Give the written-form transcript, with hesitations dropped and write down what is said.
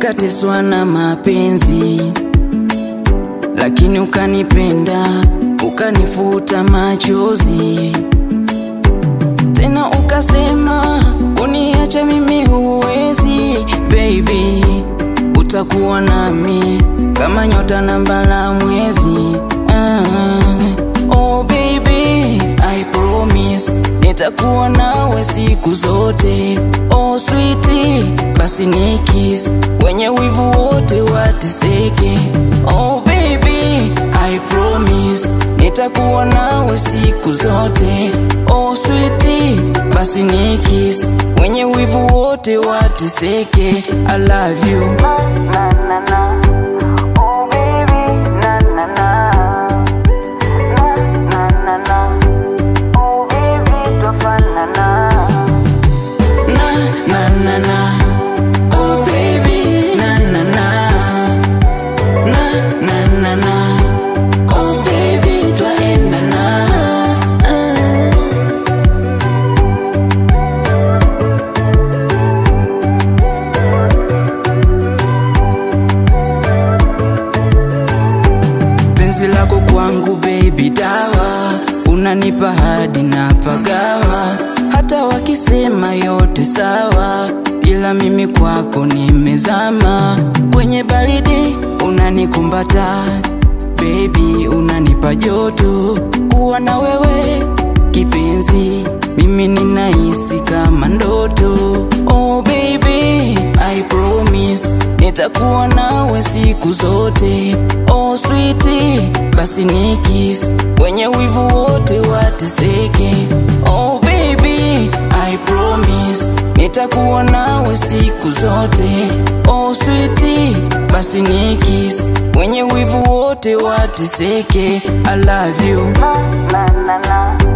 nikateswa na mapenzi, lakini ukanipenda, ukanifuta machozi. Tena ukasema kuniacha mimi huwezi, baby, utakuwa nami kama nyota na mbala mwezi. Oh baby, I promise nitakuwa nawe siku zote. Oh sweetie, basi ni kiss, wenye wivu wote wateseke. Oh baby, I promise nitakuwa nawe siku zote. Oh sweetie, basi ni kiss, wenye wivu wote wateseke. I love you. Na, na, na. Oh baby, na, na, na. Na, na, na. Oh baby, twafanana. Na, na, na, na. Oh baby, na, na, na. Na, na, na, na. Oh baby, twaendana. Penzi lako kwangu baby dawa, unanipa hadi na pagawa. Hata wakisema yote sawa, ila mimi kwako nimezama. Kwenye baridi unanikumbata, baby unanipa joto. Kuwa na wewe kipenzi, mimi ninahisi kama ndoto. Oh baby, I promise nitakuwa nawe siku zote. Oh sweetie, basi ni kiss, wenye wivu wote wateseke. Oh baby, I promise nitakuwa nawe siku zote. Oh sweetie, basi ni kiss, wenye wivu wote wateseke. I love you. Na, na, na.